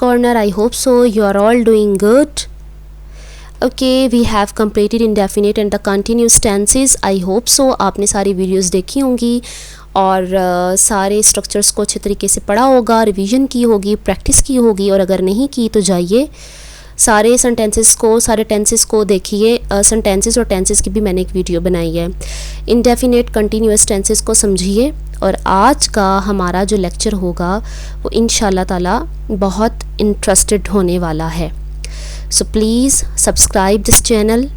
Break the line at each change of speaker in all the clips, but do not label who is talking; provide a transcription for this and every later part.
corner. I hope so you are all doing good. Okay, we have completed indefinite and the continuous tenses. I hope so आपने सारी videos देखी होंगी और सारे structures को अच्छे तरीके से पढ़ा होगा, रिवीजन की होगी, प्रैक्टिस की होगी, और अगर नहीं की तो जाइए सारे सारे टेंसेस को देखिए। सेंटेंसेस और टेंसेस की भी मैंने एक वीडियो बनाई है। इंडेफिनेट कंटिन्यूअस टेंसेस को समझिए। और आज का हमारा जो लेक्चर होगा वो इंशाल्लाह ताला बहुत इंटरेस्टेड होने वाला है। So please subscribe this channel.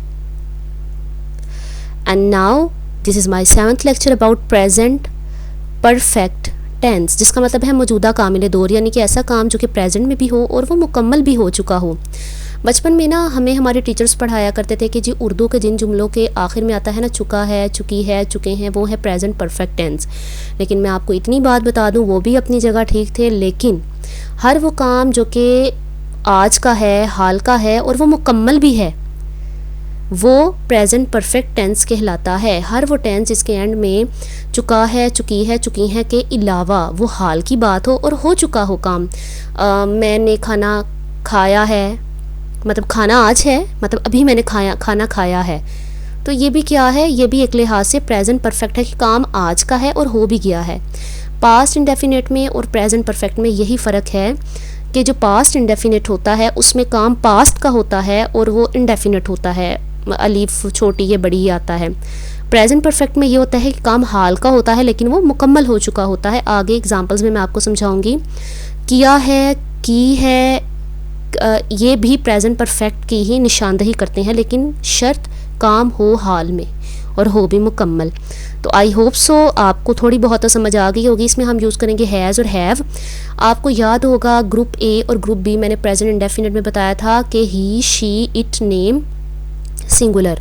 And now this is my 7th lecture about present perfect tense, जिसका मतलब है मौजूदा कामिल दौर, यानी कि ऐसा काम जो कि प्रेजेंट में भी हो और वो मुकम्मल भी हो चुका हो। बचपन में ना हमें हमारे टीचर्स पढ़ाया करते थे कि जी उर्दू के जिन जुमलों के आखिर में आता है ना चुका है, चुकी है, चुके हैं, वो है प्रेजेंट परफेक्ट टेंस। लेकिन मैं आपको इतनी बात बता दूं, वो भी अपनी जगह ठीक थे, लेकिन हर वो काम जो कि आज का है, हाल का है और वो मुकम्मल भी है, वो प्रेजेंट परफेक्ट टेंस कहलाता है। हर वो टेंस जिसके एंड में चुका है, चुकी है, चुकी हैं के अलावा वो हाल की बात हो और हो चुका हो काम। मैंने खाना खाया है, मतलब खाना आज है, मतलब अभी मैंने खाना खाया है, तो ये भी क्या है, ये भी एक लिहाज से प्रेजेंट परफेक्ट है कि काम आज का है और हो भी गया है। पास्ट इंडेफिनेट में और प्रेजेंट परफेक्ट में यही फ़र्क है कि जो पास्ट इंडेफिनेट होता है उसमें काम पास्ट का होता है और वो इंडेफिनेट होता है, अलीफ छोटी या बड़ी आता है। प्रेजेंट परफेक्ट में ये होता है कि काम हाल का होता है लेकिन वो मुकम्मल हो चुका होता है। आगे एग्जांपल्स में मैं आपको समझाऊंगी। किया है, की है, ये भी प्रेजेंट परफेक्ट की ही निशानदही करते हैं, लेकिन शर्त काम हो हाल में और हो भी मुकम्मल। तो आई होप सो आपको थोड़ी बहुत तो समझ आ गई होगी। इसमें हम यूज़ करेंगे हैज़ और हैव। आपको याद होगा ग्रुप ए और ग्रुप बी मैंने प्रेजेंट इंडेफिनिट में बताया था कि he, she, it, name singular,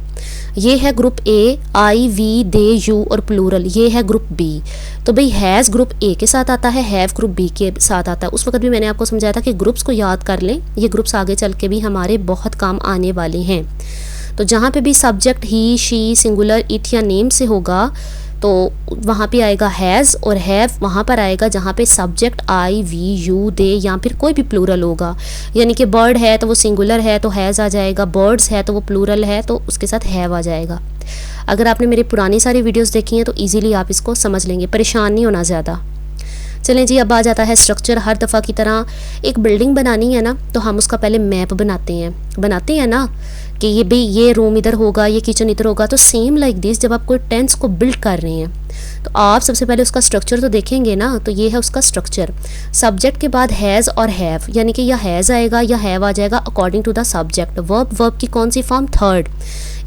ये है group A, I, we, they, you और प्लूरल, ये है ग्रुप बी। तो भाई हैज़ ग्रुप ए के साथ आता है, हैव ग्रुप बी के साथ आता है। उस वक्त भी मैंने आपको समझाया था कि ग्रुप्स को याद कर लें, ये ग्रुप्स आगे चल के भी हमारे बहुत काम आने वाले हैं। तो जहाँ पे भी subject he, she, singular, it या नेम से होगा तो वहाँ पे आएगा हैज़, और हैव वहाँ पर आएगा जहाँ पे सब्जेक्ट आई, वी, यू, दे या फिर कोई भी प्लूरल होगा। यानी कि बर्ड है तो वो सिंगुलर है तो हैज़ आ जाएगा, बर्ड्स है तो वो प्लूरल है तो उसके साथ हैव आ जाएगा। अगर आपने मेरी पुरानी सारी वीडियोस देखी हैं तो इजीली आप इसको समझ लेंगे, परेशान नहीं होना ज़्यादा। चलें जी, अब आ जाता है स्ट्रक्चर। हर दफ़ा की तरह एक बिल्डिंग बनानी है ना तो हम उसका पहले मैप बनाते हैं ना कि ये भी ये रूम इधर होगा, ये किचन इधर होगा। तो सेम लाइक दिस जब आप कोई टेंस को बिल्ड कर रहे हैं तो आप सबसे पहले उसका स्ट्रक्चर तो देखेंगे ना। तो ये है उसका स्ट्रक्चर। सब्जेक्ट के बाद हैज़ और हैव, यानी कि या हैज़ आएगा या हैव आ जाएगा according to the subject. Verb की कौन सी फॉर्म, थर्ड।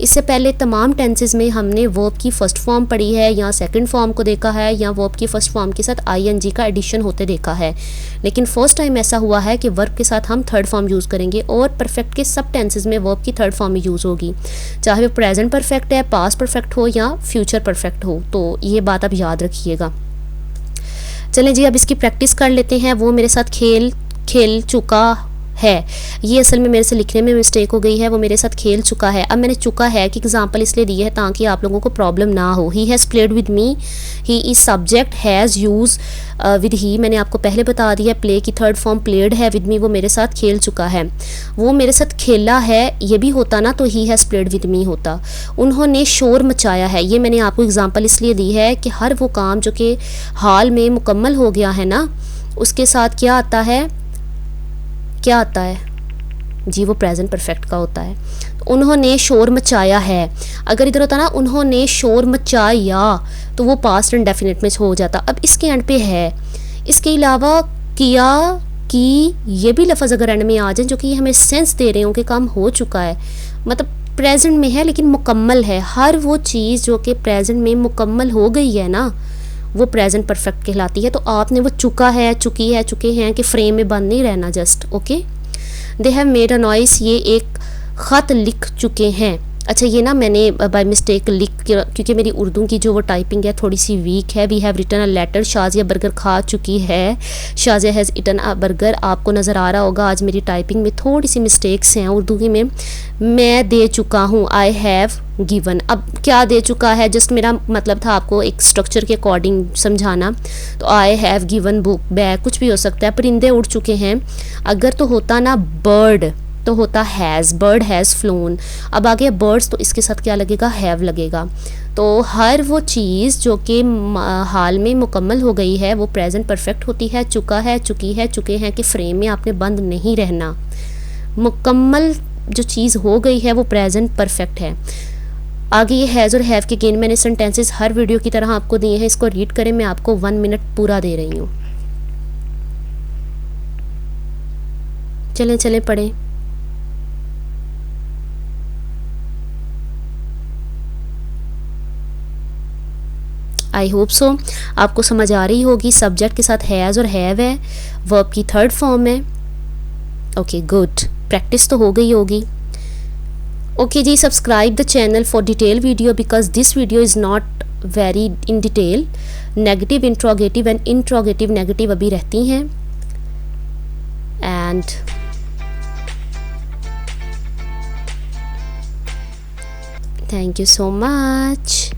इससे पहले तमाम टेंसेस में हमने वर्ब की फर्स्ट फॉर्म पढ़ी है या सेकंड फॉर्म को देखा है या वर्ब की फर्स्ट फॉर्म के साथ आईएनजी का एडिशन होते देखा है, लेकिन फर्स्ट टाइम ऐसा हुआ है कि वर्ब के साथ हम थर्ड फॉर्म यूज़ करेंगे और परफेक्ट के सब टेंसेस में वर्ब की थर्ड फॉर्म यूज़ होगी, चाहे वो प्रेजेंट परफेक्ट है, पास्ट परफेक्ट हो या फ्यूचर परफेक्ट हो। तो ये बात आप याद रखिएगा। चलें जी, अब इसकी प्रैक्टिस कर लेते हैं। वो मेरे साथ खेल चुका है, ये असल में मेरे से लिखने में मिस्टेक हो गई है, वो मेरे साथ खेल चुका है। अब मैंने चुका है कि एग्जांपल इसलिए दी है ताकि आप लोगों को प्रॉब्लम ना हो। He has played with me, he is subject, has use with he मैंने आपको पहले बता दिया। प्ले की थर्ड फॉर्म प्लेड है विद मी, वो मेरे साथ खेल चुका है। वो मेरे साथ खेला है, ये भी होता ना तो he has played with me होता। उन्होंने शोर मचाया है, ये मैंने आपको एग्जांपल इसलिए दी है कि हर वो काम जो कि हाल में मुकम्मल हो गया है ना उसके साथ क्या आता है जी, वो प्रेजेंट परफेक्ट का होता है। उन्होंने शोर मचाया है, अगर इधर होता ना उन्होंने शोर मचाया तो वो पास्ट इंडेफिनिट में हो जाता। अब इसके एंड पे है। इसके अलावा किया, की, ये भी लफ्ज़ अगर एंड में आ जाए जो कि हमें सेंस दे रहे हो कि काम हो चुका है, मतलब प्रेजेंट में है लेकिन मुकम्मल है। हर वो चीज़ जो कि प्रेजेंट में मुकम्मल हो गई है ना वो प्रेजेंट परफेक्ट कहलाती है। तो आपने वो चुका है, चुकी है, चुके हैं कि फ्रेम में बंद नहीं रहना, just okay. They have made a noise, ये एक ख़त लिख चुके हैं। अच्छा ये ना मैंने बाय मिस्टेक क्योंकि मेरी उर्दू की जो वो टाइपिंग है थोड़ी सी वीक है। We have written a letter, Shazia burger खा चुकी है, Shazia has eaten a burger. आपको नज़र आ रहा होगा आज मेरी टाइपिंग में थोड़ी सी मिस्टेक्स हैं उर्दू की में। मैं दे चुका हूँ, आई हैव गिवन। अब क्या दे चुका है, जस्ट मेरा मतलब था आपको एक स्ट्रक्चर के अकॉर्डिंग समझाना। तो I have given book, bag, कुछ भी हो सकता है। परिंदे उड़ चुके हैं, अगर तो होता ना बर्ड तो होता हैज़, बर्ड हैज़ फ्लोन। अब आगे बर्ड्स तो इसके साथ क्या लगेगा, हैव लगेगा। तो हर वो चीज़ जो कि हाल में मुकम्मल हो गई है वो प्रेजेंट परफेक्ट होती है। चुका है, चुकी है, चुके हैं कि फ्रेम में आपने बंद नहीं रहना। मुकम्मल जो चीज़ हो गई है वो प्रेजेंट परफेक्ट है। आगे ये हैज़ और हैव के गेन मैंने सेंटेंसेस हर वीडियो की तरह आपको दिए हैं, इसको रीड करें। मैं आपको 1 मिनट पूरा दे रही हूँ। चलें चलें पढ़ें। आई होप सो आपको समझ आ रही होगी। सब्जेक्ट के साथ हैज़ और हैव है, वर्ब की थर्ड फॉर्म है। ओके गुड, प्रैक्टिस तो हो गई होगी। ओके जी, subscribe the channel for detail video because this video is not very in detail. Negative, interrogative and interrogative negative अभी रहती हैं। And thank you so much.